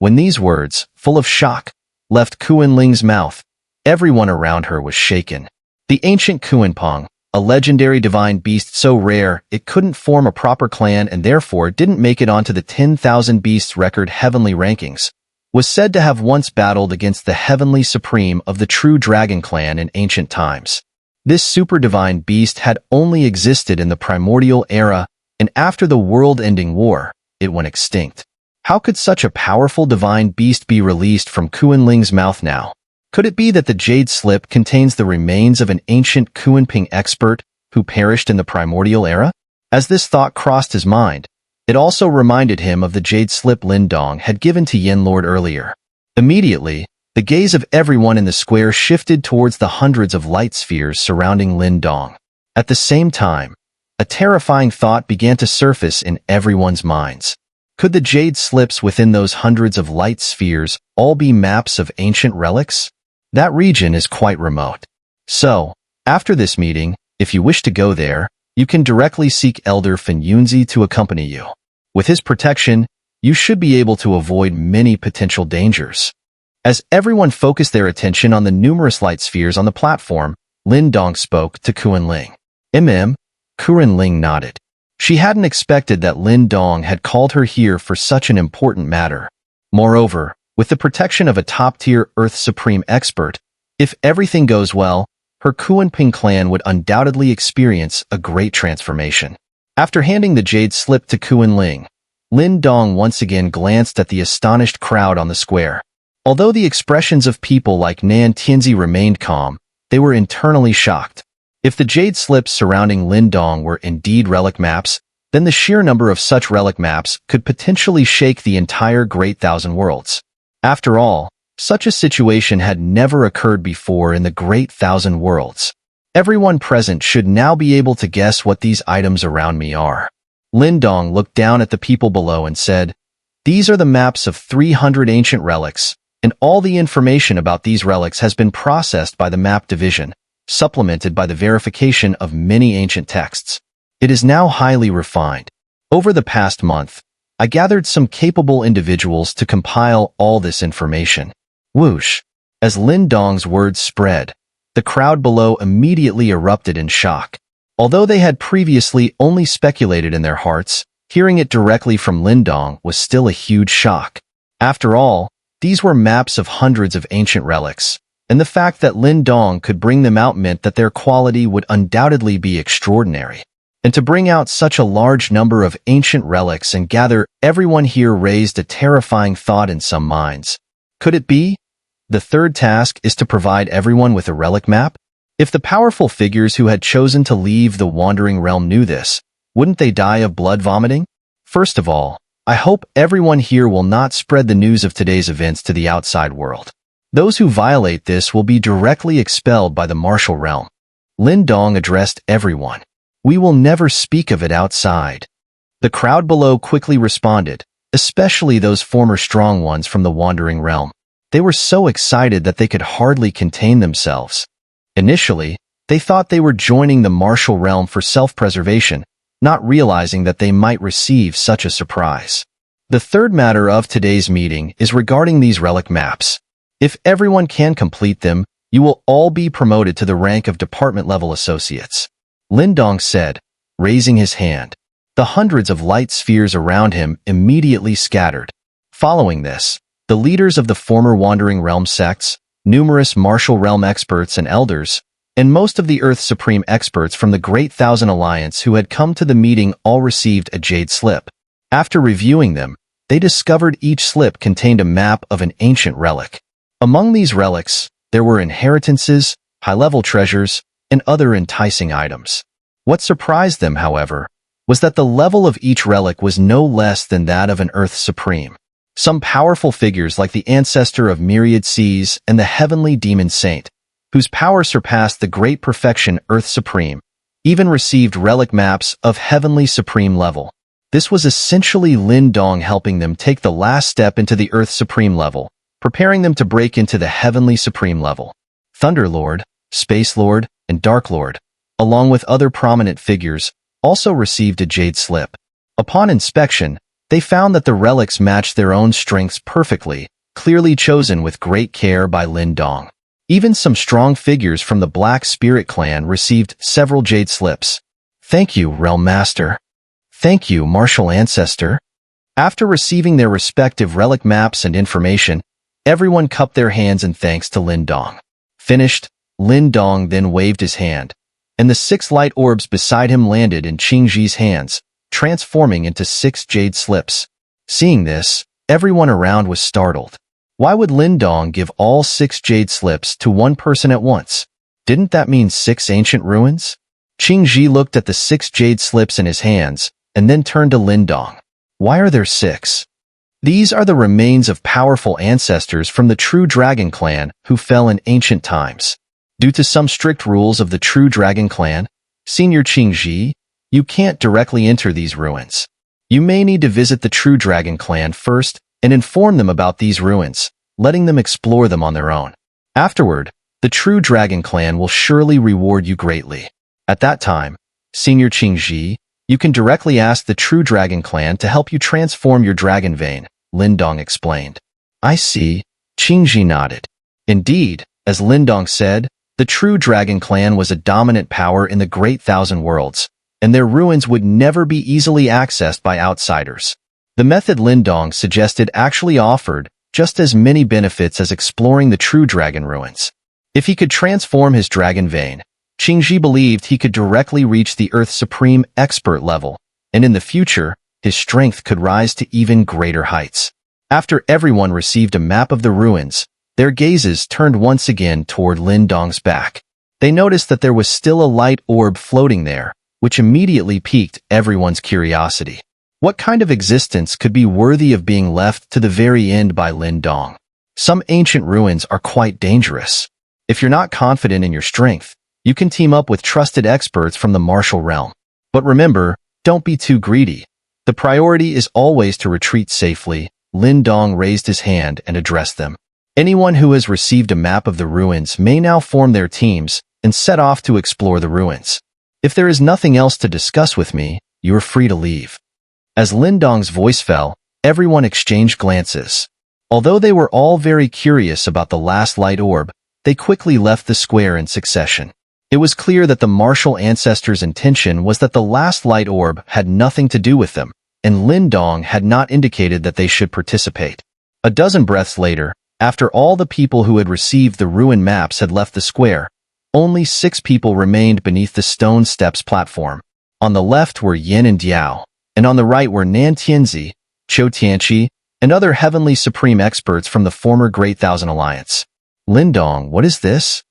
Speaker 1: When these words, full of shock, left Xun'er's mouth, everyone around her was shaken. The ancient Xun'er, a legendary divine beast so rare it couldn't form a proper clan and therefore didn't make it onto the 10,000 beasts record heavenly rankings, was said to have once battled against the heavenly supreme of the true dragon clan in ancient times. This super divine beast had only existed in the primordial era, and after the world-ending war, it went extinct. How could such a powerful divine beast be released from Xun'er's mouth now? Could it be that the jade slip contains the remains of an ancient Xun'er expert who perished in the primordial era? As this thought crossed his mind, it also reminded him of the jade slip Lindong had given to Yin Lord earlier. Immediately, the gaze of everyone in the square shifted towards the hundreds of light spheres surrounding Lindong. At the same time, a terrifying thought began to surface in everyone's minds. Could the jade slips within those hundreds of light spheres all be maps of ancient relics? That region is quite remote. So, after this meeting, if you wish to go there, you can directly seek Elder Fenyunzi to accompany you. With his protection, you should be able to avoid many potential dangers. As everyone focused their attention on the numerous light spheres on the platform, Lindong spoke to Xun'er. Xun'er nodded. She hadn't expected that Lindong had called her here for such an important matter. Moreover, with the protection of a top-tier Earth Supreme expert, if everything goes well, her Xun'er clan would undoubtedly experience a great transformation. After handing the jade slip to Xun'er, Lindong once again glanced at the astonished crowd on the square. Although the expressions of people like Nan Tianzi remained calm, they were internally shocked. If the jade slips surrounding Lindong were indeed relic maps, then the sheer number of such relic maps could potentially shake the entire Great Thousand Worlds. After all, such a situation had never occurred before in the Great Thousand Worlds. Everyone present should now be able to guess what these items around me are. Lindong looked down at the people below and said, "These are the maps of 300 ancient relics, and all the information about these relics has been processed by the map division, supplemented by the verification of many ancient texts. It is now highly refined. Over the past month, I gathered some capable individuals to compile all this information." Whoosh! As Lindong's words spread, the crowd below immediately erupted in shock. Although they had previously only speculated in their hearts, hearing it directly from Lindong was still a huge shock. After all, these were maps of hundreds of ancient relics, and the fact that Lindong could bring them out meant that their quality would undoubtedly be extraordinary. And to bring out such a large number of ancient relics and gather everyone here raised a terrifying thought in some minds. Could it be? The third task is to provide everyone with a relic map? If the powerful figures who had chosen to leave the wandering realm knew this, wouldn't they die of blood vomiting? First of all, I hope everyone here will not spread the news of today's events to the outside world. Those who violate this will be directly expelled by the martial realm. Lindong addressed everyone. We will never speak of it outside. The crowd below quickly responded, especially those former strong ones from the wandering realm. They were so excited that they could hardly contain themselves. Initially, they thought they were joining the martial realm for self-preservation, not realizing that they might receive such a surprise. The third matter of today's meeting is regarding these relic maps. If everyone can complete them, you will all be promoted to the rank of department-level associates. Lindong said, raising his hand. The hundreds of light spheres around him immediately scattered. Following this, the leaders of the former Wandering Realm sects, numerous martial realm experts and elders, and most of the Earth Supreme experts from the Great Thousand Alliance who had come to the meeting all received a jade slip. After reviewing them, they discovered each slip contained a map of an ancient relic. Among these relics, there were inheritances, high-level treasures, and other enticing items. What surprised them, however, was that the level of each relic was no less than that of an Earth Supreme. Some powerful figures like the ancestor of myriad seas and the heavenly demon saint, whose power surpassed the great perfection Earth Supreme, even received relic maps of heavenly supreme level. This was essentially Lin Dong helping them take the last step into the Earth Supreme level, preparing them to break into the heavenly supreme level. Thunder Lord, Space Lord, and Dark Lord, along with other prominent figures, also received a jade slip. Upon inspection, they found that the relics matched their own strengths perfectly, clearly chosen with great care by Lin Dong. Even some strong figures from the Black Spirit clan received several jade slips. Thank you, Realm Master. Thank you, Martial Ancestor. After receiving their respective relic maps and information, everyone cupped their hands in thanks to Lin Dong. Finished, Lin Dong then waved his hand, and the 6 light orbs beside him landed in Qingji's hands, transforming into 6 jade slips. Seeing this, everyone around was startled. Why would Lin Dong give all 6 jade slips to one person at once? Didn't that mean 6 ancient ruins? Qingji looked at the 6 jade slips in his hands, and then turned to Lin Dong. Why are there 6? These are the remains of powerful ancestors from the True Dragon clan who fell in ancient times. Due to some strict rules of the True Dragon clan, Senior Qingji, you can't directly enter these ruins. You may need to visit the True Dragon clan first and inform them about these ruins, letting them explore them on their own. Afterward, the True Dragon clan will surely reward you greatly. At that time, Senior Qingji, you can directly ask the True Dragon clan to help you transform your dragon vein, Lin Dong explained. I see, Qingji nodded. Indeed, as Lin Dong said, the True Dragon clan was a dominant power in the Great Thousand Worlds, and their ruins would never be easily accessed by outsiders. The method Lin Dong suggested actually offered just as many benefits as exploring the True Dragon ruins. If he could transform his dragon vein, Qingji believed he could directly reach the Earth's supreme expert level, and in the future, his strength could rise to even greater heights. After everyone received a map of the ruins, their gazes turned once again toward Lin Dong's back. They noticed that there was still a light orb floating there, which immediately piqued everyone's curiosity. What kind of existence could be worthy of being left to the very end by Lin Dong? Some ancient ruins are quite dangerous. If you're not confident in your strength, you can team up with trusted experts from the martial realm. But remember, don't be too greedy. The priority is always to retreat safely. Lin Dong raised his hand and addressed them. Anyone who has received a map of the ruins may now form their teams and set off to explore the ruins. If there is nothing else to discuss with me, you are free to leave. As Lin Dong's voice fell, everyone exchanged glances. Although they were all very curious about the last light orb, they quickly left the square in succession. It was clear that the martial ancestors' intention was that the last light orb had nothing to do with them, and Lin Dong had not indicated that they should participate. A dozen breaths later, after all the people who had received the ruin maps had left the square, only 6 people remained beneath the stone steps platform. On the left were Yin and Diao, and on the right were Nan Tianzi, Qiu Tianqi, and other heavenly supreme experts from the former Great Thousand Alliance. Lin Dong, what is this?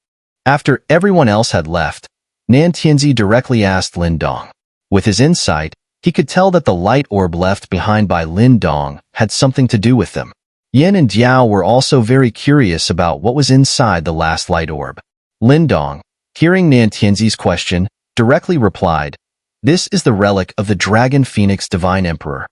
Speaker 1: After everyone else had left, Nan Tianzi directly asked Lin Dong. With his insight, he could tell that the light orb left behind by Lin Dong had something to do with them. Yin and Diao were also very curious about what was inside the last light orb. Lin Dong, hearing Nan Tianzi's question, directly replied, "This is the relic of the Dragon Phoenix Divine Emperor."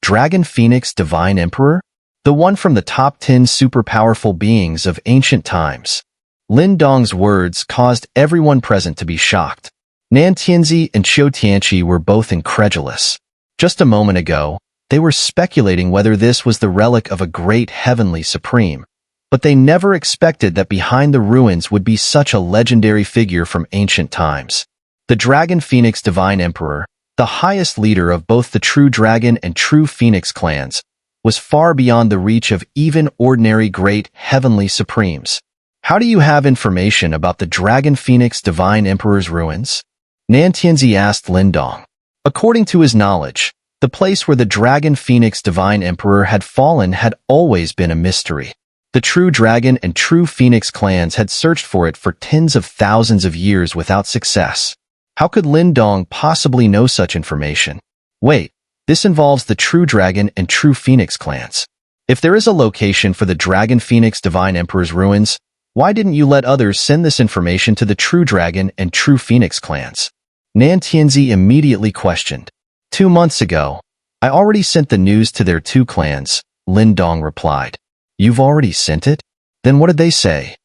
Speaker 1: Dragon Phoenix Divine Emperor? The one from the top 10 super powerful beings of ancient times. Lin Dong's words caused everyone present to be shocked. Nan Tianzi and Qiu Tianqi were both incredulous. Just a moment ago, they were speculating whether this was the relic of a great heavenly supreme, but they never expected that behind the ruins would be such a legendary figure from ancient times. The Dragon Phoenix Divine Emperor, the highest leader of both the True Dragon and True Phoenix clans, was far beyond the reach of even ordinary great heavenly supremes. How do you have information about the Dragon Phoenix Divine Emperor's ruins? Nan Tianzi asked Lin Dong. According to his knowledge, the place where the Dragon Phoenix Divine Emperor had fallen had always been a mystery. The True Dragon and True Phoenix clans had searched for it for tens of thousands of years without success. How could Lin Dong possibly know such information? Wait, this involves the True Dragon and True Phoenix clans. If there is a location for the Dragon Phoenix Divine Emperor's ruins, why didn't you let others send this information to the True Dragon and True Phoenix clans? Nan Tianzi immediately questioned. 2 months ago, I already sent the news to their 2 clans, Lin Dong replied. You've already sent it? Then what did they say?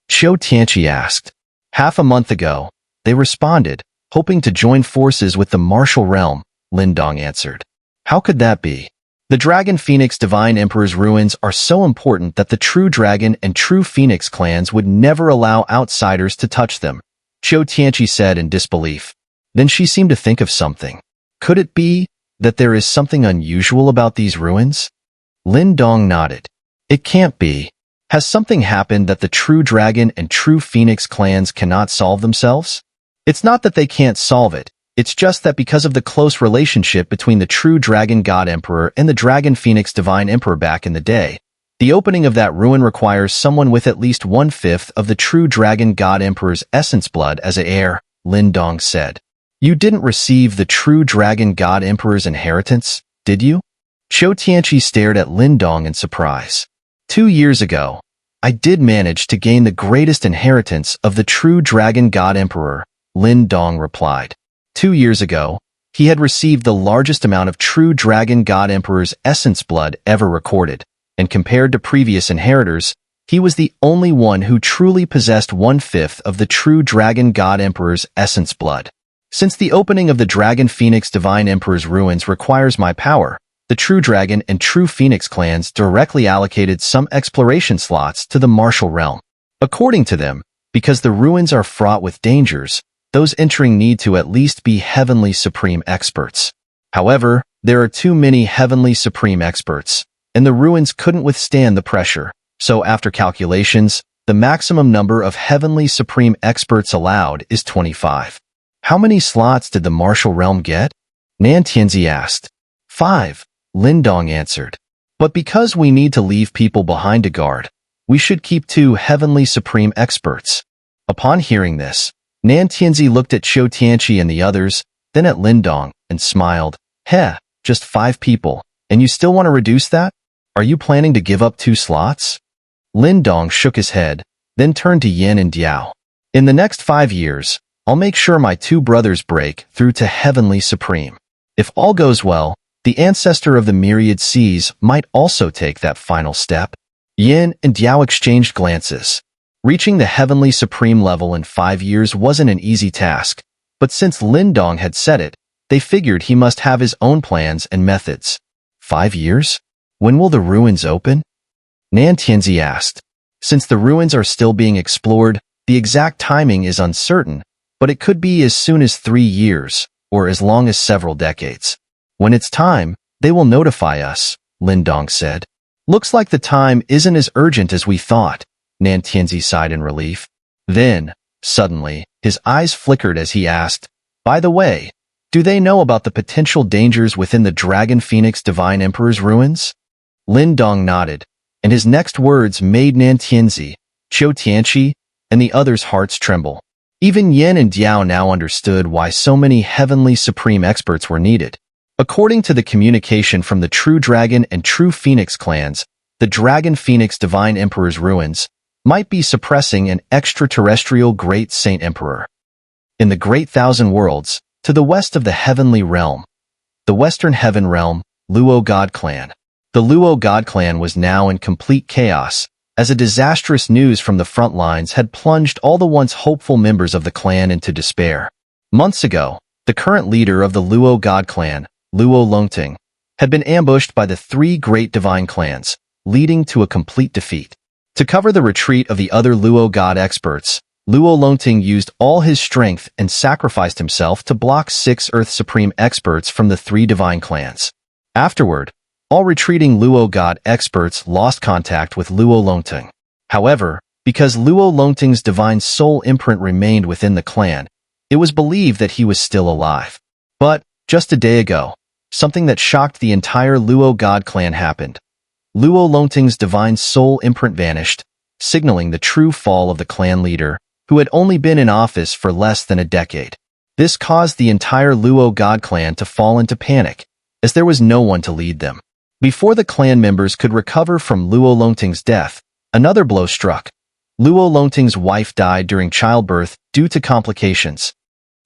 Speaker 1: Qiu Tianqi asked. Half a month ago, they responded, hoping to join forces with the martial realm, Lin Dong answered. How could that be? The Dragon Phoenix Divine Emperor's ruins are so important that the True Dragon and True Phoenix clans would never allow outsiders to touch them, Qiu Tianqi said in disbelief. Then she seemed to think of something. Could it be that there is something unusual about these ruins? Lin Dong nodded. It can't be. Has something happened that the True Dragon and True Phoenix clans cannot solve themselves? It's not that they can't solve it. It's just that because of the close relationship between the True Dragon God Emperor and the Dragon Phoenix Divine Emperor back in the day, the opening of that ruin requires someone with at least 1/5 of the True Dragon God Emperor's essence blood as an heir, Lin Dong said. You didn't receive the True Dragon God Emperor's inheritance, did you? Qiu Tianqi stared at Lin Dong in surprise. 2 years ago, I did manage to gain the greatest inheritance of the True Dragon God Emperor, Lin Dong replied. 2 years ago, he had received the largest amount of True Dragon God Emperor's essence blood ever recorded, and compared to previous inheritors, he was the only one who truly possessed 1/5 of the True Dragon God Emperor's essence blood. Since the opening of the Dragon Phoenix Divine Emperor's ruins requires my power, the True Dragon and True Phoenix clans directly allocated some exploration slots to the martial realm. According to them, because the ruins are fraught with dangers, those entering need to at least be Heavenly Supreme experts. However, there are too many Heavenly Supreme experts, and the ruins couldn't withstand the pressure, so after calculations, the maximum number of Heavenly Supreme experts allowed is 25. How many slots did the martial realm get? Nan Tianzi asked. 5, Lin Dong answered. But because we need to leave people behind to guard, we should keep 2 Heavenly Supreme experts. Upon hearing this, Nan Tianzi looked at Qiu Tianqi and the others, then at Lin Dong, and smiled. Heh, just 5 people, and you still want to reduce that? Are you planning to give up 2 slots? Lin Dong shook his head, then turned to Yin and Diao. In the next 5 years, I'll make sure my 2 brothers break through to Heavenly Supreme. If all goes well, the ancestor of the myriad seas might also take that final step. Yin and Diao exchanged glances. Reaching the Heavenly Supreme level in 5 years wasn't an easy task, but since Lin Dong had said it, they figured he must have his own plans and methods. 5 years? When will the ruins open? Nan Tianzi asked. Since the ruins are still being explored, the exact timing is uncertain, but it could be as soon as 3 years, or as long as several decades. When it's time, they will notify us, Lin Dong said. Looks like the time isn't as urgent as we thought. Nan Tianzi sighed in relief. Then, suddenly, his eyes flickered as he asked, By the way, do they know about the potential dangers within the Dragon Phoenix Divine Emperor's ruins? Lin Dong nodded, and his next words made Nan Tianzi, Qiu Tianqi, and the others' hearts tremble. Even Yin and Diao now understood why so many Heavenly Supreme experts were needed. According to the communication from the True Dragon and True Phoenix clans, the Dragon Phoenix Divine Emperor's ruins might be suppressing an extraterrestrial Great Saint Emperor. In the Great Thousand Worlds, to the west of the Heavenly Realm, the Western Heaven Realm, Luo God Clan. The Luo God Clan was now in complete chaos, as a disastrous news from the front lines had plunged all the once hopeful members of the clan into despair. Months ago, the current leader of the Luo God Clan, Luo Longting, had been ambushed by the 3 great divine clans, leading to a complete defeat. To cover the retreat of the other Luo God experts, Luo Longting used all his strength and sacrificed himself to block 6 Earth Supreme experts from the 3 divine clans. Afterward, all retreating Luo God experts lost contact with Luo Longting. However, because Luo Longting's divine soul imprint remained within the clan, it was believed that he was still alive. But, just a day ago, something that shocked the entire Luo God clan happened. Luo Longting's divine soul imprint vanished, signaling the true fall of the clan leader, who had only been in office for less than a decade. This caused the entire Luo God clan to fall into panic, as there was no one to lead them. Before the clan members could recover from Luo Longting's death, another blow struck. Luo Longting's wife died during childbirth due to complications.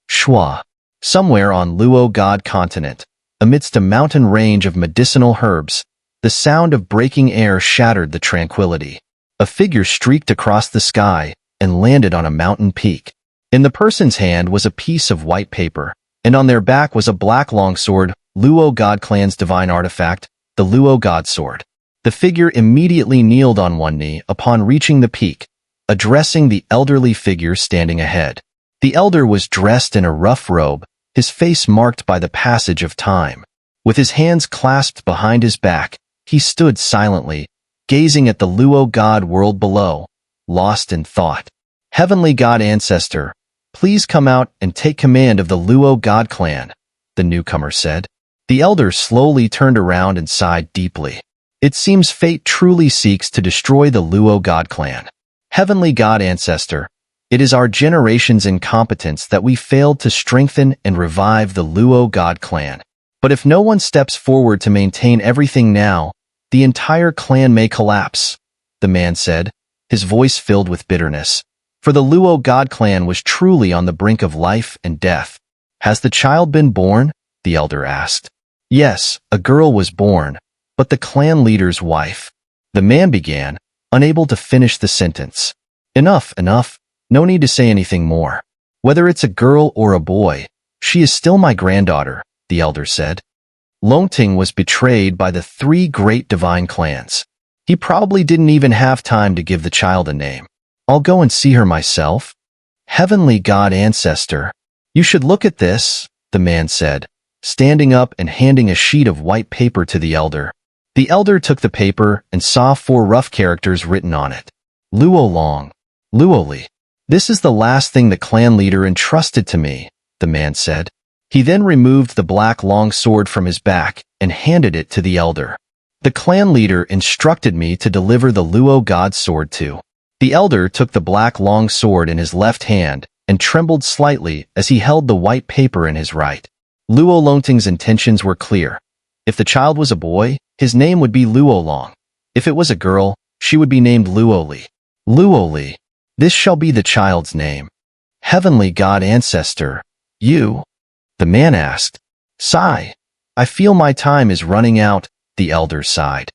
Speaker 1: Shua. Somewhere on Luo God continent, amidst a mountain range of medicinal herbs, the sound of breaking air shattered the tranquility. A figure streaked across the sky and landed on a mountain peak. In the person's hand was a piece of white paper, and on their back was a black longsword, Luo God clan's divine artifact, the Luo God sword. The figure immediately kneeled on one knee upon reaching the peak, addressing the elderly figure standing ahead. The elder was dressed in a rough robe, his face marked by the passage of time. With his hands clasped behind his back, he stood silently, gazing at the Luo God world below, lost in thought. Heavenly God Ancestor, please come out and take command of the Luo God clan, the newcomer said. The elder slowly turned around and sighed deeply. It seems fate truly seeks to destroy the Luo God clan. Heavenly God Ancestor, it is our generation's incompetence that we failed to strengthen and revive the Luo God clan. But if no one steps forward to maintain everything now, the entire clan may collapse, the man said, his voice filled with bitterness. For the Luo God clan was truly on the brink of life and death. Has the child been born? The elder asked. Yes, a girl was born, but the clan leader's wife. The man began, unable to finish the sentence. Enough, enough. No need to say anything more. Whether it's a girl or a boy, she is still my granddaughter, the elder said. Longting was betrayed by the three great divine clans. He probably didn't even have time to give the child a name. I'll go and see her myself. Heavenly God Ancestor, you should look at this, the man said, standing up and handing a sheet of white paper to the elder. The elder took the paper and saw 4 rough characters written on it. Luo Long. Luoli. This is the last thing the clan leader entrusted to me, the man said. He then removed the black long sword from his back and handed it to the elder. The clan leader instructed me to deliver the Luo God sword to. The elder took the black long sword in his left hand and trembled slightly as he held the white paper in his right. Luo Longting's intentions were clear. If the child was a boy, his name would be Luo Long. If it was a girl, she would be named Luoli. Luoli. This shall be the child's name. Heavenly God Ancestor, you? The man asked. Sigh. I feel my time is running out, the elder sighed.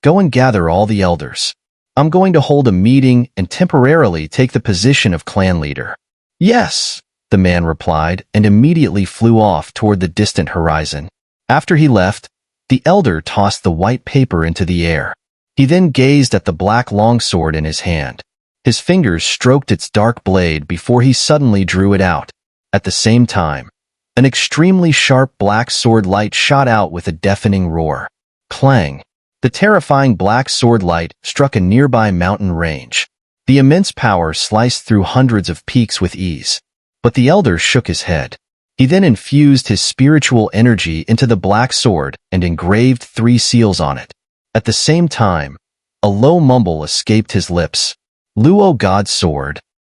Speaker 1: Go and gather all the elders. I'm going to hold a meeting and temporarily take the position of clan leader. Yes, the man replied and immediately flew off toward the distant horizon. After he left, the elder tossed the white paper into the air. He then gazed at the black longsword in his hand. His fingers stroked its dark blade before he suddenly drew it out. At the same time, an extremely sharp black sword light shot out with a deafening roar. Clang! The terrifying black sword light struck a nearby mountain range. The immense power sliced through hundreds of peaks with ease. But the elder shook his head. He then infused his spiritual energy into the black sword and engraved 3 seals on it. At the same time, a low mumble escaped his lips. Luo God sword.